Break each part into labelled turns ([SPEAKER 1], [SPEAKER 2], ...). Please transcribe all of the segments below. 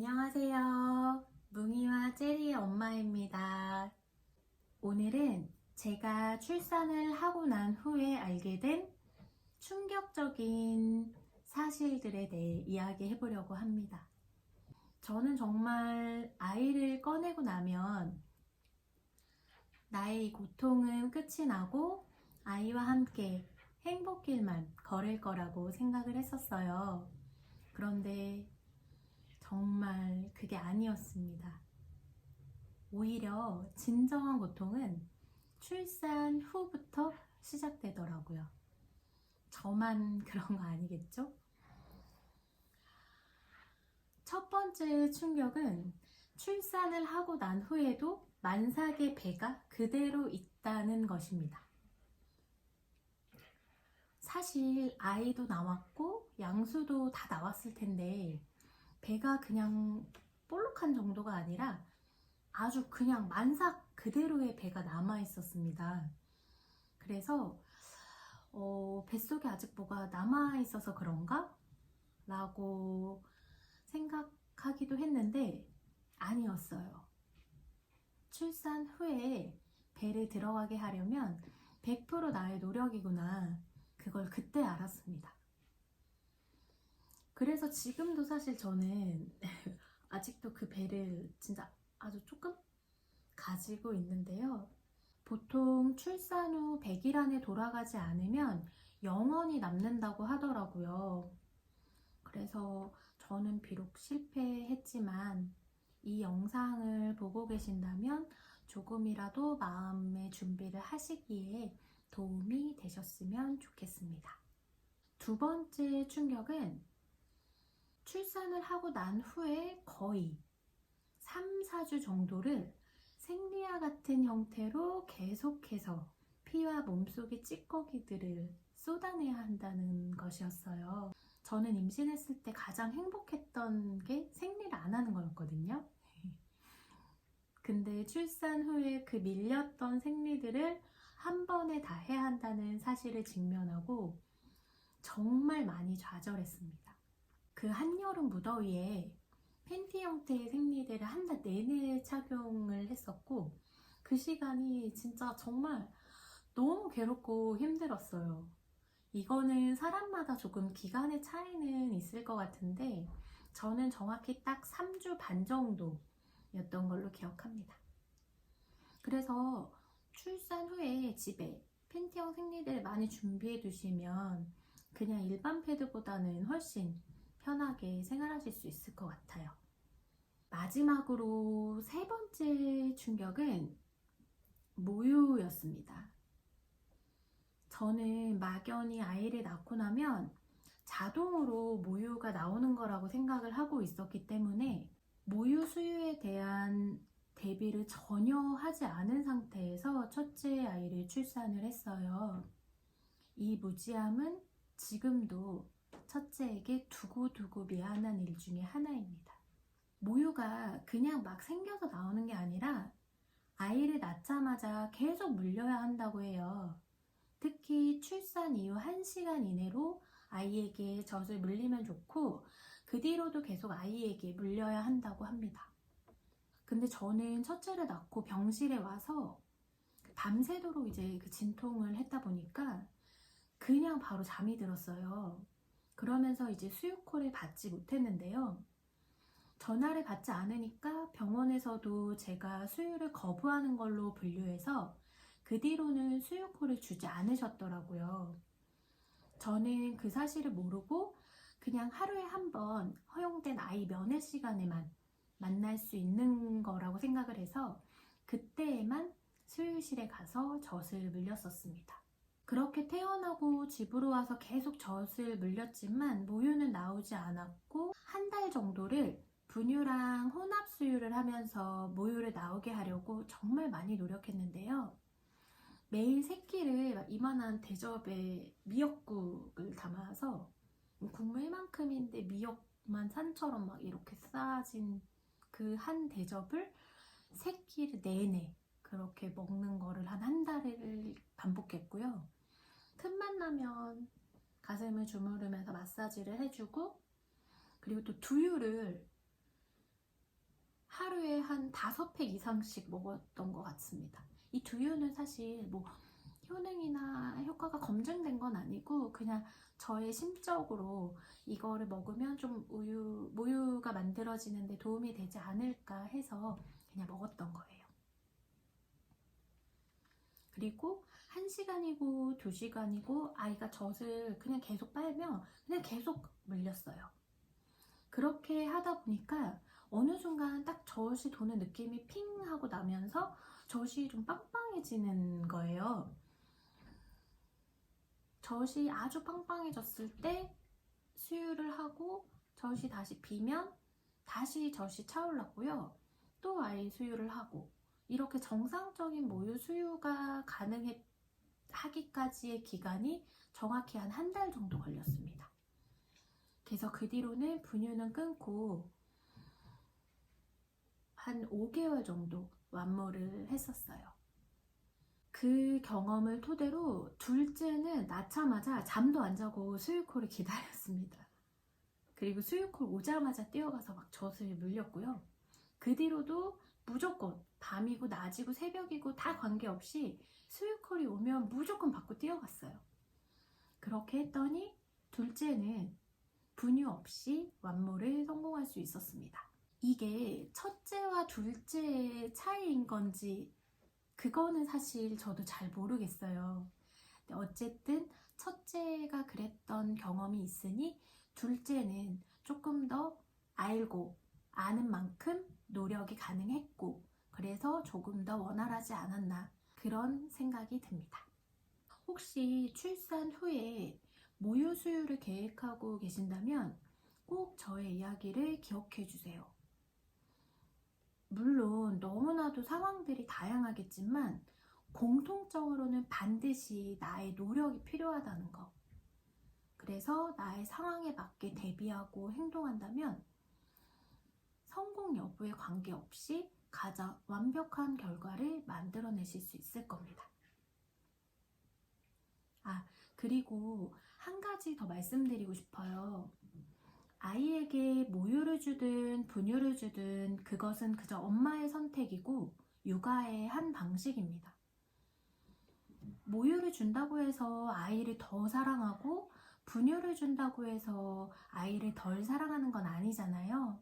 [SPEAKER 1] 안녕하세요. 뭉이와 제리의 엄마입니다. 오늘은 제가 출산을 하고 난 후에 알게 된 충격적인 사실들에 대해 이야기해 보려고 합니다. 저는 정말 아이를 꺼내고 나면 나의 고통은 끝이 나고 아이와 함께 행복길만 걸을 거라고 생각을 했었어요. 그런데 정말 그게 아니었습니다. 오히려 진정한 고통은 출산 후부터 시작되더라고요. 저만 그런 거 아니겠죠? 첫 번째 충격은 출산을 하고 난 후에도 만삭의 배가 그대로 있다는 것입니다. 사실 아이도 나왔고 양수도 다 나왔을 텐데 배가 그냥 볼록한 정도가 아니라 아주 그냥 만삭 그대로의 배가 남아 있었습니다. 그래서 뱃속에 아직 뭐가 남아 있어서 그런가? 라고 생각하기도 했는데 아니었어요. 출산 후에 배를 들어가게 하려면 100% 나의 노력이구나. 그걸 그때 알았습니다. 그래서 지금도 사실 저는 아직도 그 배를 진짜 아주 조금 가지고 있는데요. 보통 출산 후 100일 안에 돌아가지 않으면 영원히 남는다고 하더라고요. 그래서 저는 비록 실패했지만 이 영상을 보고 계신다면 조금이라도 마음의 준비를 하시기에 도움이 되셨으면 좋겠습니다. 두 번째 충격은 출산을 하고 난 후에 거의 3, 4주 정도를 생리와 같은 형태로 계속해서 피와 몸속의 찌꺼기들을 쏟아내야 한다는 것이었어요. 저는 임신했을 때 가장 행복했던 게 생리를 안 하는 거였거든요. 근데 출산 후에 그 밀렸던 생리들을 한 번에 다 해야 한다는 사실을 직면하고 정말 많이 좌절했습니다. 그 한여름 무더위에 팬티 형태의 생리대를 한 달 내내 착용을 했었고 그 시간이 진짜 정말 너무 괴롭고 힘들었어요. 이거는 사람마다 조금 기간의 차이는 있을 것 같은데 저는 정확히 딱 3주 반 정도였던 걸로 기억합니다. 그래서 출산 후에 집에 팬티형 생리대를 많이 준비해 두시면 그냥 일반 패드보다는 훨씬 편하게 생활하실 수 있을 것 같아요. 마지막으로 세 번째 충격은 모유였습니다. 저는 막연히 아이를 낳고 나면 자동으로 모유가 나오는 거라고 생각을 하고 있었기 때문에 모유 수유에 대한 대비를 전혀 하지 않은 상태에서 첫째 아이를 출산을 했어요. 이 무지함은 지금도 첫째에게 두고두고 미안한 일 중에 하나입니다. 모유가 그냥 막 생겨서 나오는 게 아니라 아이를 낳자마자 계속 물려야 한다고 해요. 특히 출산 이후 1시간 이내로 아이에게 젖을 물리면 좋고 그 뒤로도 계속 아이에게 물려야 한다고 합니다. 근데 저는 첫째를 낳고 병실에 와서 밤새도록 이제 그 진통을 했다 보니까 그냥 바로 잠이 들었어요. 그러면서 이제 수유콜을 받지 못했는데요. 전화를 받지 않으니까 병원에서도 제가 수유를 거부하는 걸로 분류해서 그 뒤로는 수유콜을 주지 않으셨더라고요. 저는 그 사실을 모르고 그냥 하루에 한 번 허용된 아이 면회 시간에만 만날 수 있는 거라고 생각을 해서 그때에만 수유실에 가서 젖을 물렸었습니다. 그렇게 태어나고 집으로 와서 계속 젖을 물렸지만 모유는 나오지 않았고 한 달 정도를 분유랑 혼합 수유를 하면서 모유를 나오게 하려고 정말 많이 노력했는데요. 매일 새끼를 이만한 대접에 미역국을 담아서 국물 이만큼인데 미역만 산처럼 막 이렇게 쌓아진 그 한 대접을 새끼를 내내 그렇게 먹는 거를 한 달을 반복했고요. 틈만 나면 가슴을 주무르면서 마사지를 해주고 그리고 또 두유를 하루에 한 5팩 이상씩 먹었던 것 같습니다. 이 두유는 사실 뭐 효능이나 효과가 검증된 건 아니고 그냥 저의 심적으로 이거를 먹으면 좀 모유가 만들어지는데 도움이 되지 않을까 해서 그냥 먹었던 거예요. 그리고 1시간이고 2시간이고 아이가 젖을 그냥 계속 빨면 그냥 계속 물렸어요. 그렇게 하다 보니까 어느 순간 딱 젖이 도는 느낌이 핑 하고 나면서 젖이 좀 빵빵해지는 거예요. 젖이 아주 빵빵해졌을 때 수유를 하고 젖이 다시 비면 다시 젖이 차올랐고요. 또 아이 수유를 하고 이렇게 정상적인 모유 수유가 가능하기까지의 기간이 정확히 한 1달 정도 걸렸습니다. 그래서 그 뒤로는 분유는 끊고 한 5개월 정도 완모를 했었어요. 그 경험을 토대로 둘째는 낳자마자 잠도 안 자고 수유콜을 기다렸습니다. 그리고 수유콜 오자마자 뛰어가서 막 젖을 물렸고요. 그 뒤로도 무조건 밤이고 낮이고 새벽이고 다 관계없이 수유콜이 오면 무조건 받고 뛰어갔어요. 그렇게 했더니 둘째는 분유 없이 완모를 성공할 수 있었습니다. 이게 첫째와 둘째의 차이인 건지 그거는 사실 저도 잘 모르겠어요. 근데 어쨌든 첫째가 그랬던 경험이 있으니 둘째는 조금 더 알고 아는 만큼 노력이 가능했고 그래서 조금 더 원활하지 않았나 그런 생각이 듭니다. 혹시 출산 후에 모유 수유를 계획하고 계신다면 꼭 저의 이야기를 기억해 주세요. 물론 너무나도 상황들이 다양하겠지만 공통적으로는 반드시 나의 노력이 필요하다는 거. 그래서 나의 상황에 맞게 대비하고 행동한다면 성공 여부에 관계없이 가장 완벽한 결과를 만들어내실 수 있을 겁니다. 그리고 한 가지 더 말씀드리고 싶어요. 아이에게 모유를 주든 분유를 주든 그것은 그저 엄마의 선택이고 육아의 한 방식입니다. 모유를 준다고 해서 아이를 더 사랑하고 분유를 준다고 해서 아이를 덜 사랑하는 건 아니잖아요.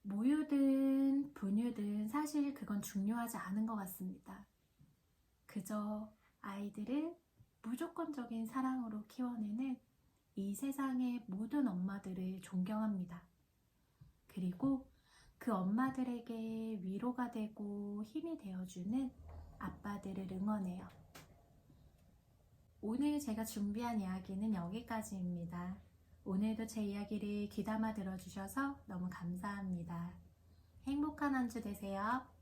[SPEAKER 1] 모유든 분유든 사실 그건 중요하지 않은 것 같습니다. 그저 아이들을 무조건적인 사랑으로 키워내는 이 세상의 모든 엄마들을 존경합니다. 그리고 그 엄마들에게 위로가 되고 힘이 되어주는 아빠들을 응원해요. 오늘 제가 준비한 이야기는 여기까지입니다. 오늘도 제 이야기를 귀담아 들어주셔서 너무 감사합니다. 행복한 한 주 되세요.